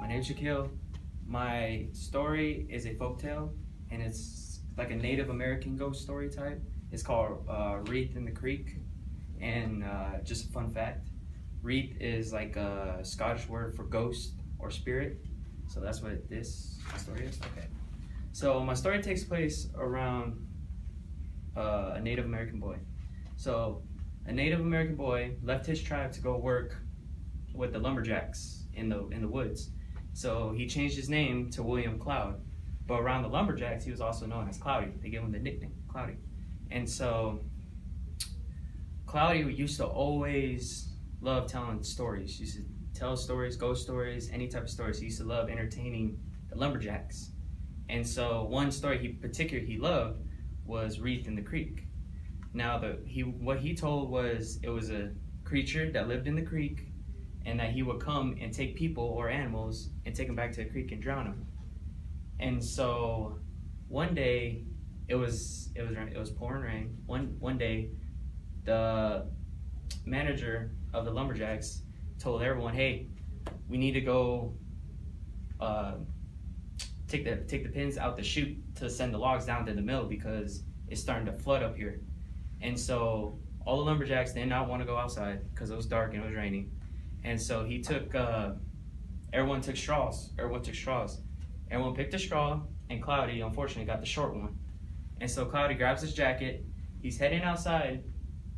My name's Shaquille. My story is a folktale, and it's like a Native American ghost story type. It's called Wraith in the Creek. And just a fun fact, Wraith is like a Scottish word for ghost or spirit. So that's what this story is. Okay. So my story takes place around a Native American boy. So a Native American boy left his tribe to go work with the lumberjacks in the woods. So he changed his name to William Cloud. But around the lumberjacks, he was also known as Cloudy. They gave him the nickname Cloudy. And so Cloudy used to always love telling stories. He used to tell stories, ghost stories, any type of stories. He used to love entertaining the lumberjacks. And so one story he loved was Wraith in the Creek. Now what he told was it was a creature that lived in the creek, and that he would come and take people or animals and take them back to the creek and drown them. And so one day it was pouring rain. One day the manager of the lumberjacks told everyone, "Hey, we need to go take the pins out the chute to send the logs down to the mill because it's starting to flood up here." And so all the lumberjacks did not want to go outside because it was dark and it was raining. And so everyone took straws. Everyone picked a straw, and Cloudy, unfortunately, got the short one. And so Cloudy grabs his jacket. He's heading outside,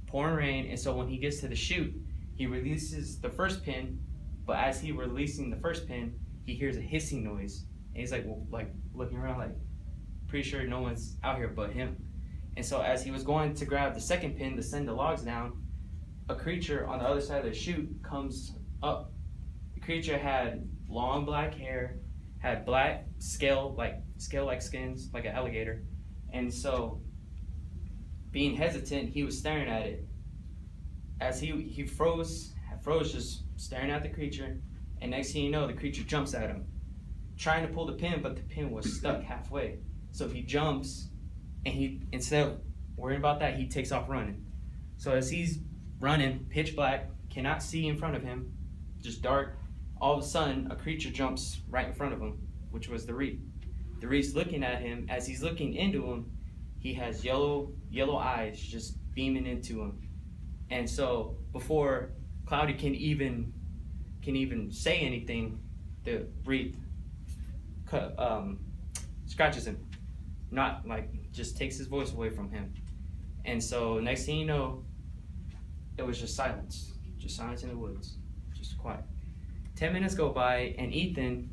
pouring rain. And so when he gets to the chute, he releases the first pin. But as he releasing the first pin, he hears a hissing noise. And he's like looking around, like pretty sure no one's out here but him. And so as he was going to grab the second pin to send the logs down, a creature on the other side of the chute comes up. The creature had long black hair, had black scale-like skins, like an alligator. And so, being hesitant, he was staring at it. As he froze just staring at the creature, and next thing you know, the creature jumps at him, trying to pull the pin, but the pin was stuck halfway. So he jumps, and instead of worrying about that, he takes off running. So as he's running, pitch black, cannot see in front of him, just dark. All of a sudden, a creature jumps right in front of him, which was the Wraith. The Wraith's looking at him. As he's looking into him, he has yellow eyes just beaming into him. And so before Cloudy can even say anything, the Wraith scratches him, not like just takes his voice away from him. And so next thing you know, it was just silence in the woods, just quiet. 10 minutes go by, and Ethan,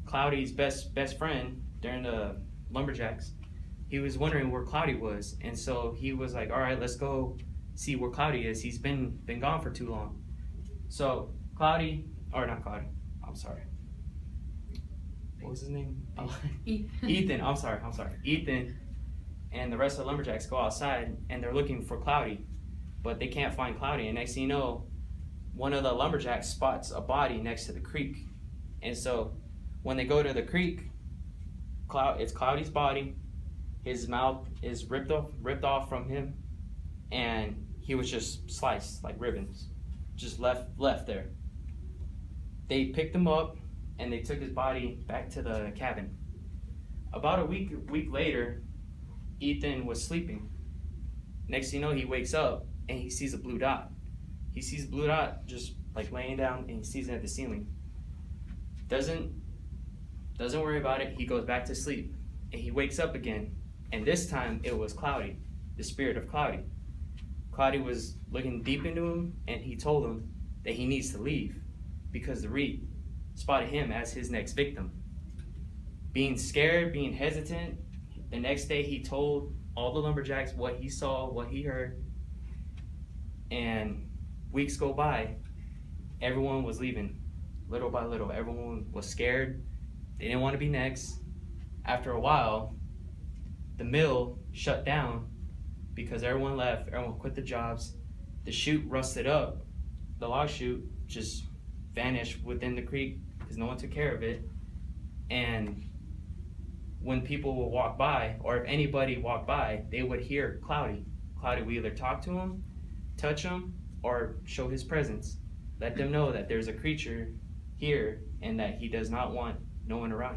Cloudy's best friend during the lumberjacks, he was wondering where Cloudy was, and so he was like, "All right, let's go see where Cloudy is. He's been gone for too long." So not Cloudy. I'm sorry. What was his name? Ethan. I'm sorry. Ethan and the rest of the lumberjacks go outside, and they're looking for Cloudy. But they can't find Cloudy, and next thing you know, one of the lumberjacks spots a body next to the creek. And so when they go to the creek, it's Cloudy's body. His mouth is ripped off from him, and he was just sliced like ribbons, just left there. They picked him up, and they took his body back to the cabin. About a week later, Ethan was sleeping. Next thing you know, he wakes up, and he sees a blue dot. He sees a blue dot just like laying down, and he sees it at the ceiling. Doesn't worry about it. He goes back to sleep, and he wakes up again, and this time it was Cloudy, the spirit of Cloudy. Cloudy was looking deep into him, and he told him that he needs to leave because the Wraith spotted him as his next victim. Being scared, being hesitant, the next day he told all the lumberjacks what he saw, what he heard. And weeks go by, everyone was leaving, little by little. Everyone was scared. They didn't want to be next. After a while, the mill shut down because everyone left. Everyone quit the jobs. The chute rusted up. The log chute just vanished within the creek because no one took care of it. And when people would walk by, or if anybody walked by, they would hear Cloudy. Cloudy would either talk to him, touch him, or show his presence. Let them know that there's a creature here and that he does not want no one around him.